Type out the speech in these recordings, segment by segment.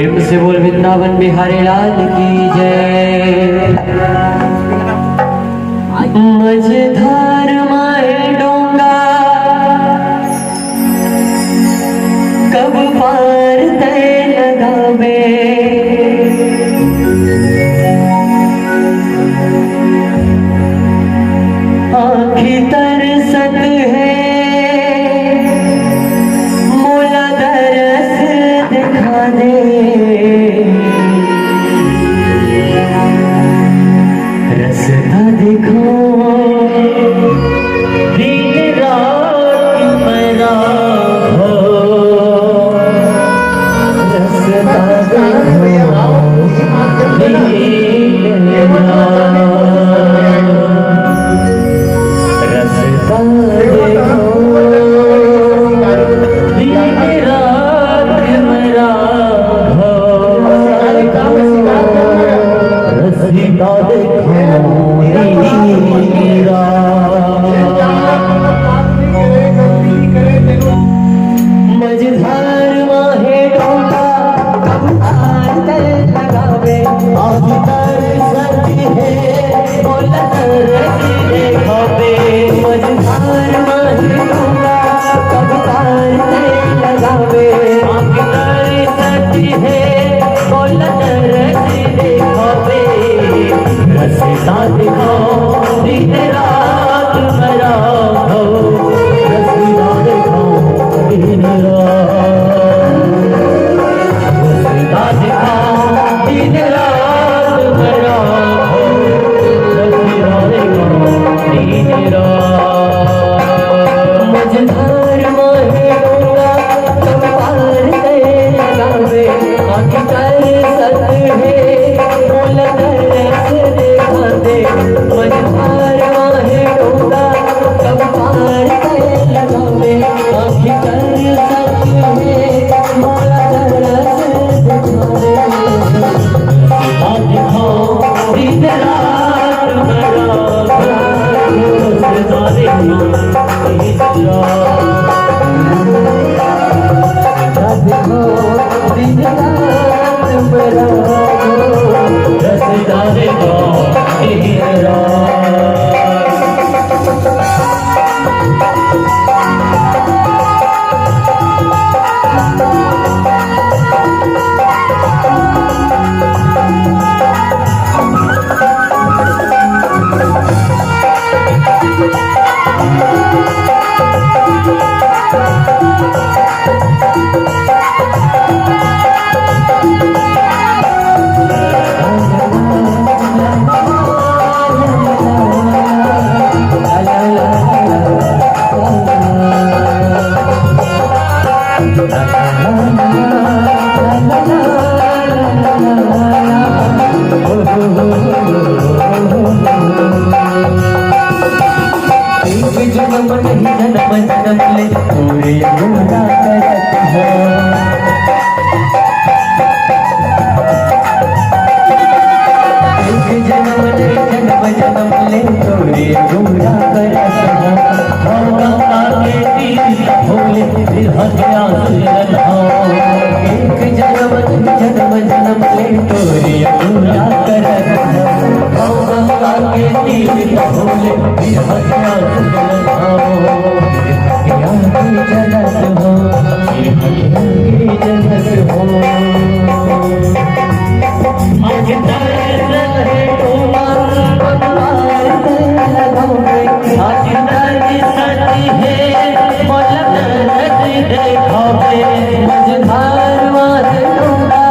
प्रेम से बोल वृंदावन बिहारी लाल की जय। मझधार माए डोंगा कब पार तय लगावे, आँखी तरसत है मोला दरस दिखा दे, रसता दिखो दिन रात मरा हो, रसता दिखो दिन रात, रसता देखो दिन रात मरा हो, रसता देखो मझधार माहे डोंगा कब पार तय लगावे, आँखी तरसत है मोला दरस दिखावे। मझधार माहे डोंगा कब पार तय लगावे, आँखी तरसत है मोला दरस दिखावे, रसता दिखाओ दिन रात मरा हो, रसता दिखाओ दिन रात, रसता दिखाओ दिन रात मरा हो, रसता दिखाओ दिन रात। मझधार माहे डोंगा कब पार तय लगावे, आँखी तरसत है मोला दरस दिखा दे। मझधार माहे डोंगा कब पार तय लगावे, आँखी तरसत है मोला दरस दिखा दे, रसता दिखाओ दिन रात मरा हो, रसता दिखाओ दिन रात, रसता दिखाओ दिन रात मरा हो, रसता दिखाओ दिन रात। जन्म नहीं जन्म ले पूरे गुना करत हो, एक जन्म नहीं जन्म ले पूरे गुना करत हो, गंगा के तीर भोले फिर हथिया सुन हो, एक जन्म जन्म ले पूरे गुना करत हो, गंगा के तीर भोले फिर हथिया सुन जन्नत हो, जन्नत हो। आज दर्द है डोंगा कब पार तय लगावे, आज दर्द सती है मोला दरस दिखावे। मझधार माहे डोंगा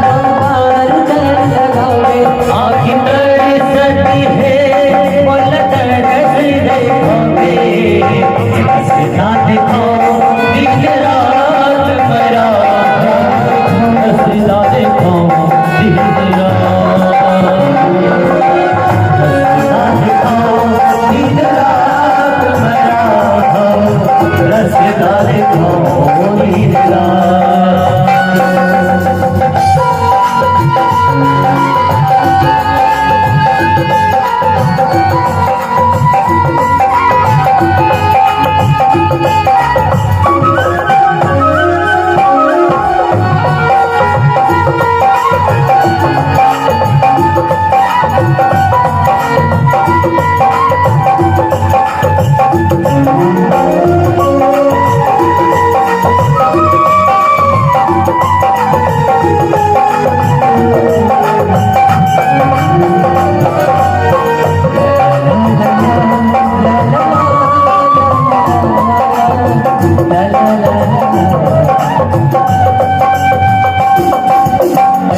कब पार तय लगावे, आँखी तरसती है मोला दरस दिखावे, रसता दिखाओ दिन रात मरा हो, रसता दिखाओ दिन रात, रसता दिखाओ दिन रात मरा हो, रसता दिखाओ दिन रात।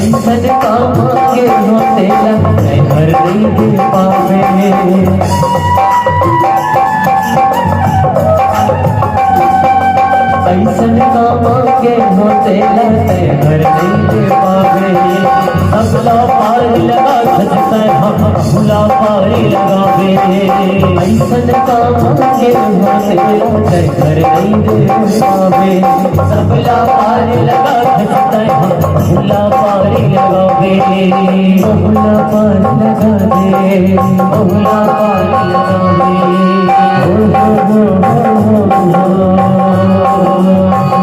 ऐसन काम के होते लगते घर नहीं दे पावे ऐसन काम के होते लगते घर नहीं दे पावे सबला पार लगा खसता हम भूला पारी लगावे ऐसन काम के होते लगते घर नहीं दे पावे सबला पार लगा खसता हम भूला पारी लगावे भूला पार लगा दे भूला पार लगावे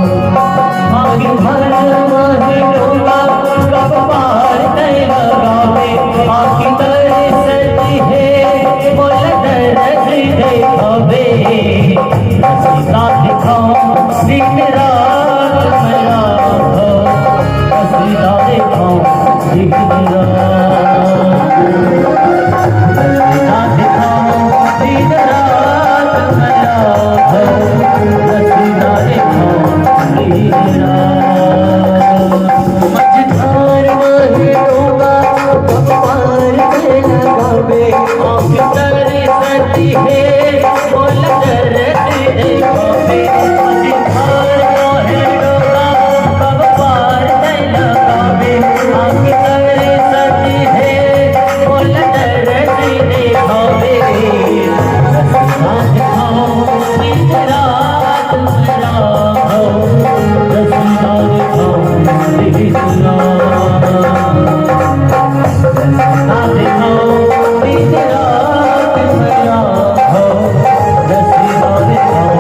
आगे भर माहिरों का पार नहीं लगावे आखी तरह सजी है बोल दर्द देखोगे रसीदा दिखाओ दिन रात मेरा हो रसीदा दिखाओ दिन रात रसीदा दिखाओ दिन रात मेरा हो रसीदा दिखाओ दिन रात मझधार माहिरों का पार नहीं लगावे आँख तेरी सजी है बोल दर्द देखोगे मझधार माहिरों का पार नहीं लगावे आँख तेरी सजी है बोल दर्द देखोगे रसीदा दिखाओ दिन रात मेरा हो रसीदा दिखाओ दिन रात रसीदा दिखाओ दिन रात मेरा हो रसीदा दिखाओ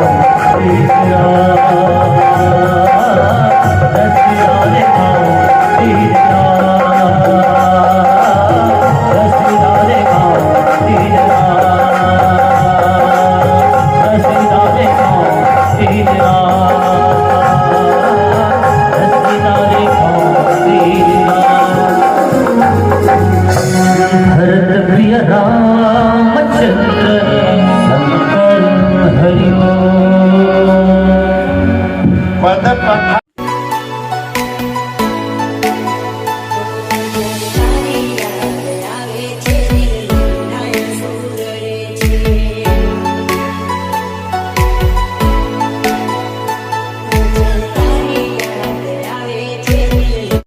दिन रात